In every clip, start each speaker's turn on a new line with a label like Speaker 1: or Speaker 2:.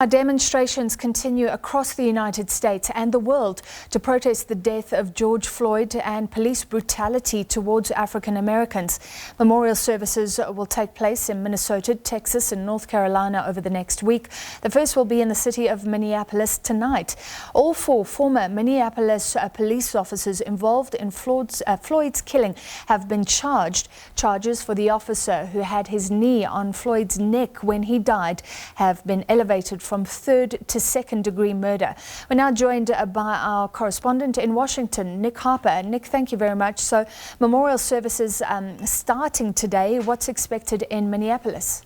Speaker 1: Demonstrations continue across the United States and the world to protest the death of George Floyd and police brutality towards African Americans. Memorial services will take place in Minnesota, Texas and North Carolina over the next week. The first will be in the city of Minneapolis tonight. All four former Minneapolis police officers involved in Floyd's killing have been charged. Charges for the officer who had his knee on Floyd's neck when he died have been elevated from third to second degree murder. We're now joined by our correspondent in Washington, Nick Harper. Nick, thank you very much. So memorial services starting today. What's expected in Minneapolis?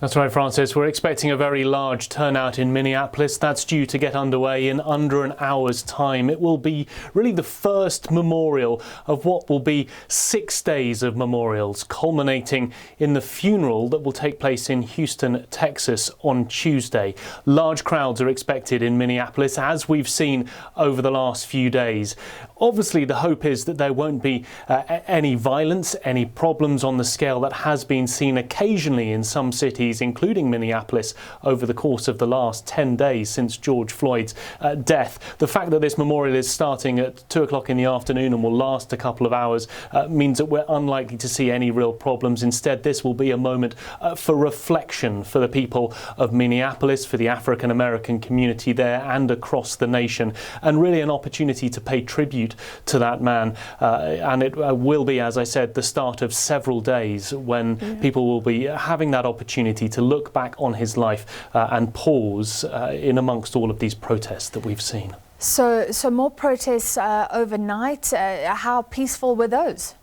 Speaker 2: That's right, Francis. We're expecting a very large turnout in Minneapolis. That's due to get underway in under an hour's time. It will be really the first memorial of what will be 6 days of memorials, culminating in the funeral that will take place in Houston, Texas on Tuesday. Large crowds are expected in Minneapolis, as we've seen over the last few days. Obviously, the hope is that there won't be any violence, any problems on the scale that has been seen occasionally in some cities, including Minneapolis, over the course of the last 10 days since George Floyd's death. The fact that this memorial is starting at 2 o'clock in the afternoon and will last a couple of hours means that we're unlikely to see any real problems. Instead, this will be a moment for reflection for the people of Minneapolis, for the African American community there and across the nation, and really an opportunity to pay tribute to that man. And it will be, as I said, the start of several days when people will be having that opportunity to look back on his life and pause in amongst all of these protests that we've seen.
Speaker 1: So more protests overnight. How peaceful were those?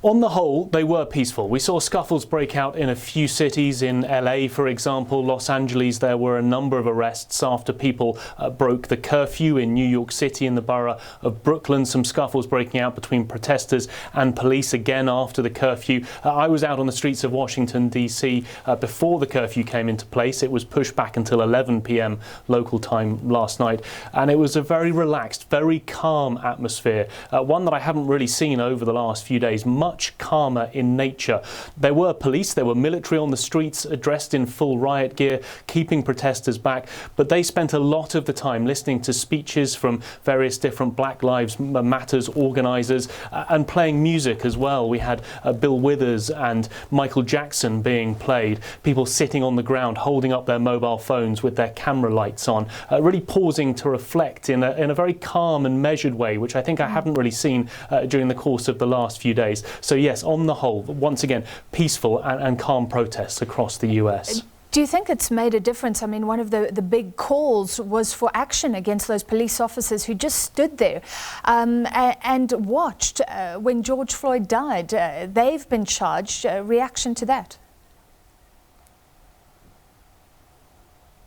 Speaker 2: On the whole, they were peaceful. We saw scuffles break out in a few cities. In LA, for example, Los Angeles, there were a number of arrests after people broke the curfew. In New York City, in the borough of Brooklyn, some scuffles breaking out between protesters and police again after the curfew. I was out on the streets of Washington, D.C. Before the curfew came into place. It was pushed back until 11 p.m. local time last night. And it was a very relaxed, very calm atmosphere. One that I haven't really seen over the last few days. Much calmer in nature. There were police, there were military on the streets dressed in full riot gear, keeping protesters back, but they spent a lot of the time listening to speeches from various different Black Lives Matters organisers and playing music as well. We had Bill Withers and Michael Jackson being played, people sitting on the ground holding up their mobile phones with their camera lights on, really pausing to reflect in a very calm and measured way, which I think I haven't really seen during the course of the last few days. So yes, on the whole, once again, peaceful and calm protests across the US.
Speaker 1: Do you think it's made a difference? I mean, one of the big calls was for action against those police officers who just stood there and watched when George Floyd died. They've been charged. Reaction to that?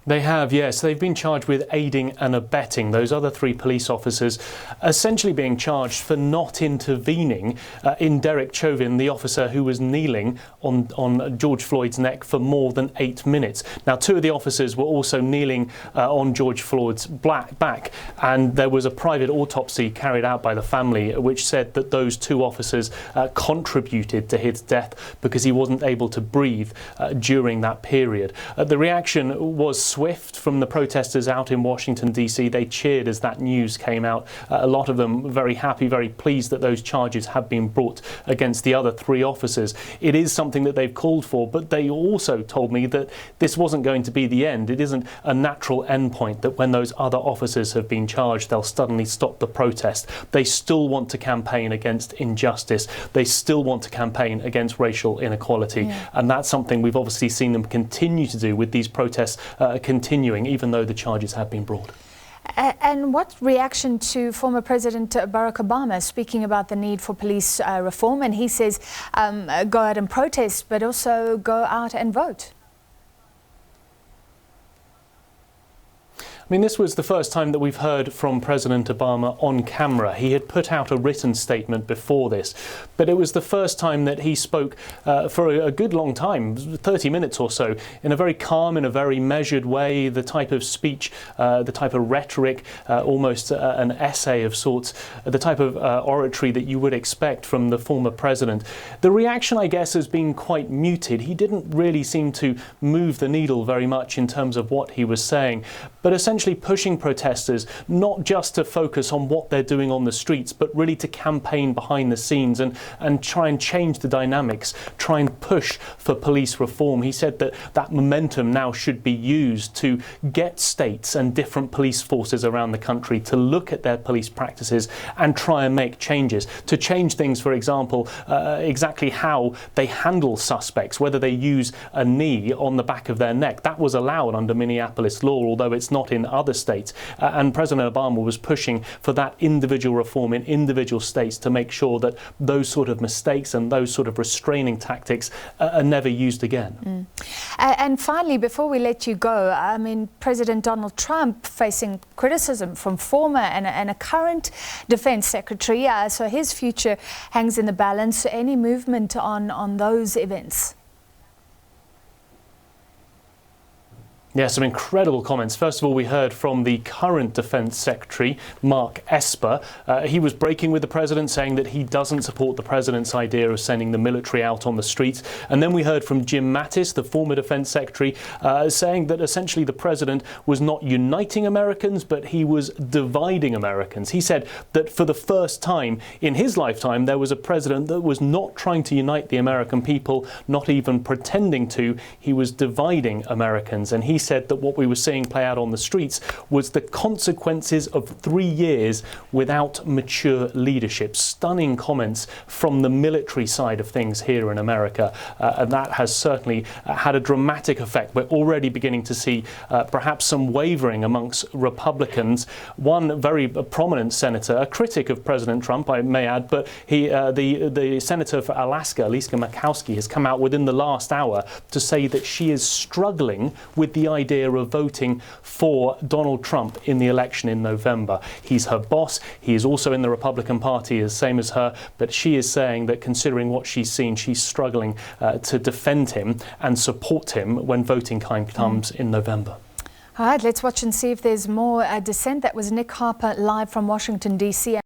Speaker 2: They have, yes. They've been charged with aiding and abetting. Those other three police officers essentially being charged for not intervening in Derek Chauvin, the officer who was kneeling on George Floyd's neck for more than 8 minutes. Now, 2 of the officers were also kneeling on George Floyd's back, and there was a private autopsy carried out by the family which said that those 2 officers contributed to his death because he wasn't able to breathe during that period. The reaction was swift from the protesters out in Washington, D.C. They cheered as that news came out. A lot of them very happy, very pleased that those charges have been brought against the other 3 officers. It is something that they've called for, but they also told me that this wasn't going to be the end. It isn't a natural endpoint that when those other officers have been charged, they'll suddenly stop the protest. They still want to campaign against injustice. They still want to campaign against racial inequality. And that's something we've obviously seen them continue to do with these protests continuing, even though the charges have been brought.
Speaker 1: And what reaction to former President Barack Obama speaking about the need for police reform? And he says go out and protest, but also go out and vote.
Speaker 2: I mean, this was the first time that we've heard from President Obama on camera. He had put out a written statement before this, but it was the first time that he spoke for a good long time, 30 minutes or so, in a very calm, in a very measured way, the type of speech, the type of rhetoric, almost an essay of sorts, the type of oratory that you would expect from the former president. The reaction, I guess, has been quite muted. He didn't really seem to move the needle very much in terms of what he was saying, but essentially pushing protesters not just to focus on what they're doing on the streets, but really to campaign behind the scenes and try and change the dynamics, try and push for police reform. He said that that momentum now should be used to get states and different police forces around the country to look at their police practices and try and make changes, to change things, for example, exactly how they handle suspects, whether they use a knee on the back of their neck. That was allowed under Minneapolis law, although it's not in other states. And President Obama was pushing for that individual reform in individual states to make sure that those sort of mistakes and those sort of restraining tactics are never used again.
Speaker 1: And finally, before we let you go, I mean, President Donald Trump facing criticism from former and a current defense secretary, so his future hangs in the balance. Any movement on those events?
Speaker 2: Yeah, some incredible comments. First of all, we heard from the current Defence Secretary, Mark Esper. He was breaking with the President, saying that he doesn't support the President's idea of sending the military out on the streets. And then we heard from Jim Mattis, the former Defence Secretary, saying that essentially the President was not uniting Americans, but he was dividing Americans. He said that for the first time in his lifetime, there was a President that was not trying to unite the American people, not even pretending to. He was dividing Americans. And he said that what we were seeing play out on the streets was the consequences of 3 years without mature leadership. Stunning comments from the military side of things here in America, and that has certainly had a dramatic effect. We're already beginning to see perhaps some wavering amongst Republicans. One very prominent senator, a critic of President Trump, I may add, but the senator for Alaska, Lisa Murkowski, has come out within the last hour to say that she is struggling with the idea of voting for Donald Trump in the election in November. He's her boss. He is also in the Republican Party, the same as her, but she is saying that considering what she's seen, she's struggling to defend him and support him when voting time comes in November.
Speaker 1: All right, let's watch and see if there's more dissent. That was Nick Harper live from Washington, D.C.